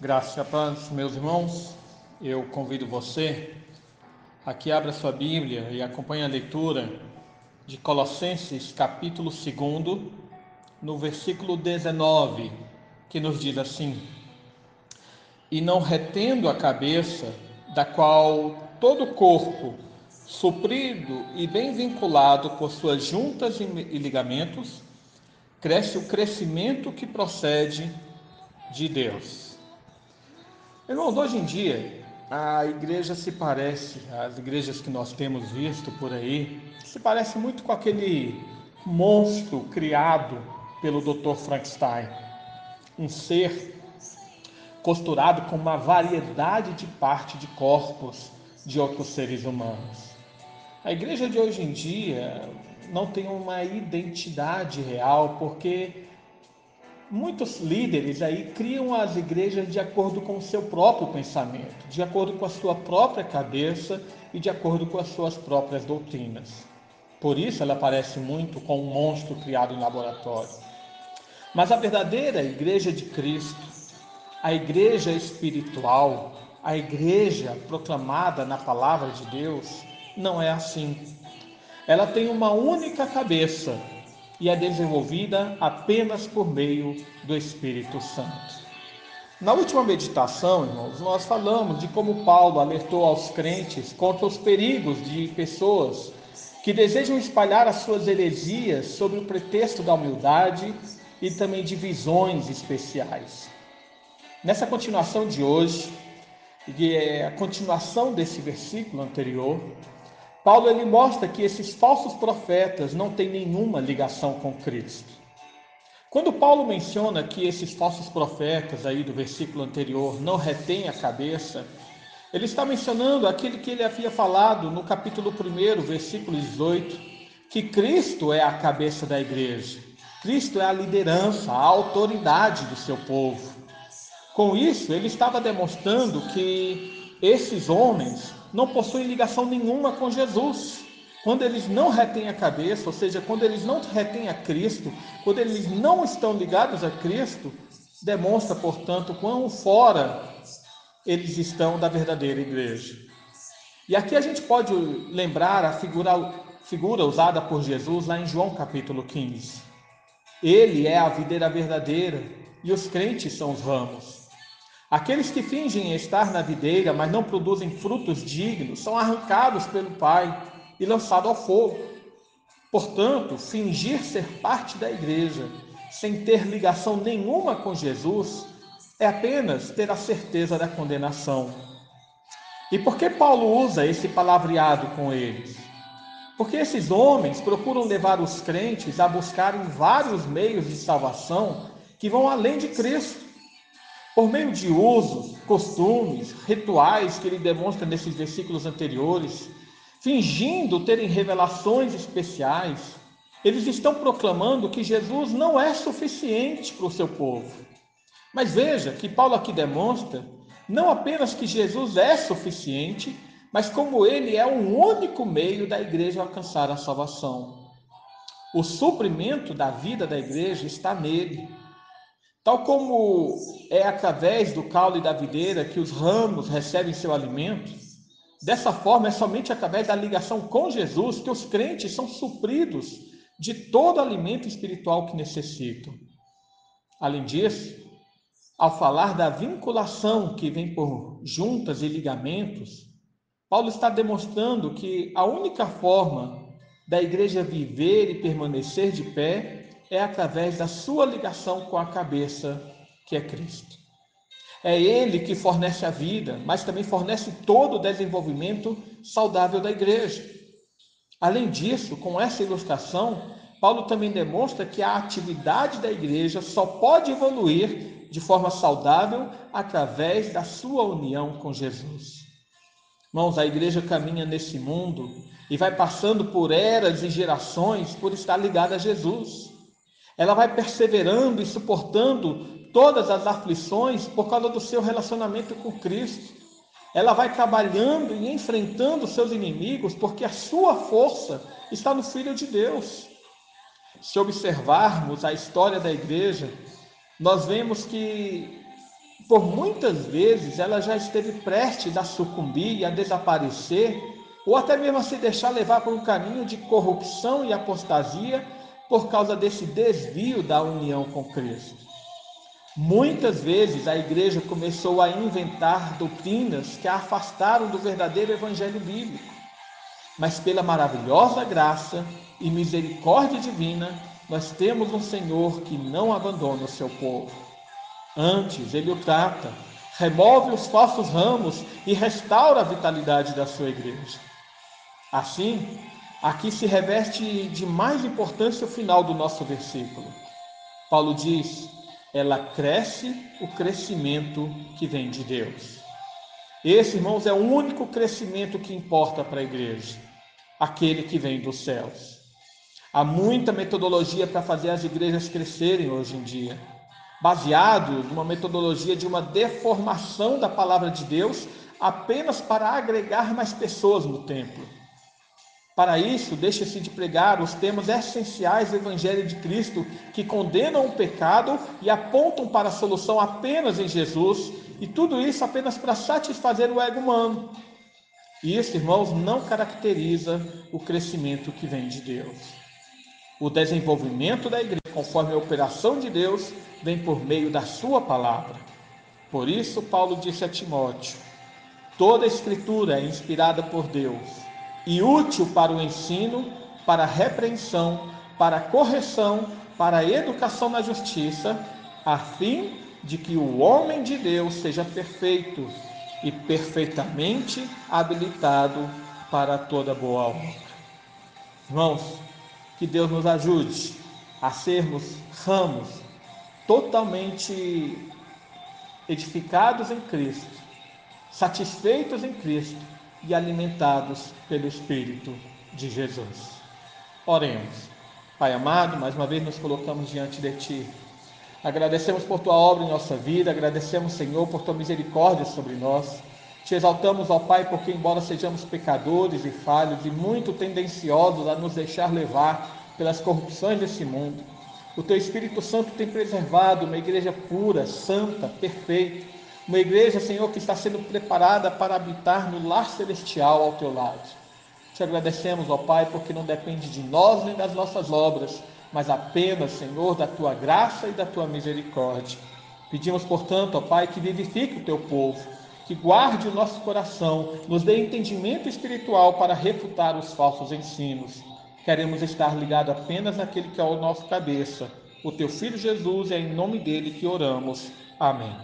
Graça e a paz, meus irmãos. Eu convido você a que abra sua Bíblia e acompanhe a leitura de Colossenses capítulo 2, no versículo 19, que nos diz assim: E não retendo a cabeça, da qual todo o corpo, suprido e bem vinculado por suas juntas e ligamentos, cresce o crescimento que procede de Deus. Irmãos, hoje em dia, a igreja se parece, as igrejas que nós temos visto por aí, se parece muito com aquele monstro criado pelo Dr. Frankenstein. Um ser costurado com uma variedade de partes de corpos de outros seres humanos. A igreja de hoje em dia não tem uma identidade real, porque muitos líderes aí criam as igrejas de acordo com o seu próprio pensamento, de acordo com a sua própria cabeça e de acordo com as suas próprias doutrinas. Por isso ela parece muito com um monstro criado em laboratório. Mas a verdadeira igreja de Cristo, a igreja espiritual, a igreja proclamada na palavra de Deus, não é assim. Ela tem uma única cabeça e é desenvolvida apenas por meio do Espírito Santo. Na última meditação, irmãos, nós falamos de como Paulo alertou aos crentes contra os perigos de pessoas que desejam espalhar as suas heresias sob o pretexto da humildade e também de visões especiais. Nessa continuação de hoje, que é a continuação desse versículo anterior, Paulo ele mostra que esses falsos profetas não têm nenhuma ligação com Cristo. Quando Paulo menciona que esses falsos profetas aí do versículo anterior não retêm a cabeça, ele está mencionando aquele que ele havia falado no capítulo 1, versículo 18, que Cristo é a cabeça da igreja. Cristo é a liderança, a autoridade do seu povo. Com isso, ele estava demonstrando que esses homens não possuem ligação nenhuma com Jesus. Quando eles não retêm a cabeça, ou seja, quando eles não retêm a Cristo, quando eles não estão ligados a Cristo, demonstra, portanto, quão fora eles estão da verdadeira igreja. E aqui a gente pode lembrar a figura usada por Jesus lá em João capítulo 15. Ele é a videira verdadeira e os crentes são os ramos. Aqueles que fingem estar na videira, mas não produzem frutos dignos, são arrancados pelo Pai e lançados ao fogo. Portanto, fingir ser parte da igreja, sem ter ligação nenhuma com Jesus, é apenas ter a certeza da condenação. E por que Paulo usa esse palavreado com eles? Porque esses homens procuram levar os crentes a buscarem vários meios de salvação que vão além de Cristo. Por meio de usos, costumes, rituais que ele demonstra nesses versículos anteriores, fingindo terem revelações especiais, eles estão proclamando que Jesus não é suficiente para o seu povo. Mas veja que Paulo aqui demonstra não apenas que Jesus é suficiente, mas como ele é o único meio da igreja alcançar a salvação. O suprimento da vida da igreja está nele. Tal como é através do caule da videira que os ramos recebem seu alimento, dessa forma é somente através da ligação com Jesus que os crentes são supridos de todo alimento espiritual que necessitam. Além disso, ao falar da vinculação que vem por juntas e ligamentos, Paulo está demonstrando que a única forma da igreja viver e permanecer de pé é através da sua ligação com a cabeça, que é Cristo. É Ele que fornece a vida, mas também fornece todo o desenvolvimento saudável da igreja. Além disso, com essa ilustração, Paulo também demonstra que a atividade da igreja só pode evoluir de forma saudável através da sua união com Jesus. Irmãos, a igreja caminha nesse mundo e vai passando por eras e gerações por estar ligada a Jesus. Ela vai perseverando e suportando todas as aflições por causa do seu relacionamento com Cristo. Ela vai trabalhando e enfrentando seus inimigos porque a sua força está no Filho de Deus. Se observarmos a história da igreja, nós vemos que Por muitas vezes ela já esteve prestes a sucumbir e a desaparecer, ou até mesmo a se deixar levar por um caminho de corrupção e apostasia por causa desse desvio da união com Cristo. Muitas vezes a igreja começou a inventar doutrinas que a afastaram do verdadeiro evangelho bíblico, mas pela maravilhosa graça e misericórdia divina, nós temos um Senhor que não abandona o seu povo. Antes, ele o trata, remove os falsos ramos e restaura a vitalidade da sua igreja. Assim, aqui se reveste de mais importância o final do nosso versículo. Paulo diz: ela cresce o crescimento que vem de Deus. Esse, irmãos, é o único crescimento que importa para a igreja, aquele que vem dos céus. Há muita metodologia para fazer as igrejas crescerem hoje em dia, baseado numa metodologia de uma deformação da palavra de Deus apenas para agregar mais pessoas no templo. Para isso, deixa-se de pregar os temas essenciais do Evangelho de Cristo, que condenam o pecado e apontam para a solução apenas em Jesus, e tudo isso apenas para satisfazer o ego humano. E isso, irmãos, não caracteriza o crescimento que vem de Deus. O desenvolvimento da igreja, conforme a operação de Deus, vem por meio da sua palavra. Por isso, Paulo disse a Timóteo: toda a escritura é inspirada por Deus e útil para o ensino, para a repreensão, para a correção, para a educação na justiça, a fim de que o homem de Deus seja perfeito e perfeitamente habilitado para toda boa obra. Irmãos, que Deus nos ajude a sermos ramos totalmente edificados em Cristo, satisfeitos em Cristo e alimentados pelo Espírito de Jesus. Oremos. Pai amado, mais uma vez nos colocamos diante de Ti. Agradecemos por Tua obra em nossa vida, agradecemos, Senhor, por Tua misericórdia sobre nós. Te exaltamos, ó Pai, porque embora sejamos pecadores e falhos e muito tendenciosos a nos deixar levar pelas corrupções desse mundo, o Teu Espírito Santo tem preservado uma igreja pura, santa, perfeita, uma igreja, Senhor, que está sendo preparada para habitar no lar celestial ao Teu lado. Te agradecemos, ó Pai, porque não depende de nós nem das nossas obras, mas apenas, Senhor, da Tua graça e da Tua misericórdia. Pedimos, portanto, ó Pai, que vivifique o Teu povo, que guarde o nosso coração, nos dê entendimento espiritual para refutar os falsos ensinos. Queremos estar ligados apenas naquele que é o nosso cabeça, o Teu Filho Jesus, e é em nome dele que oramos. Amém.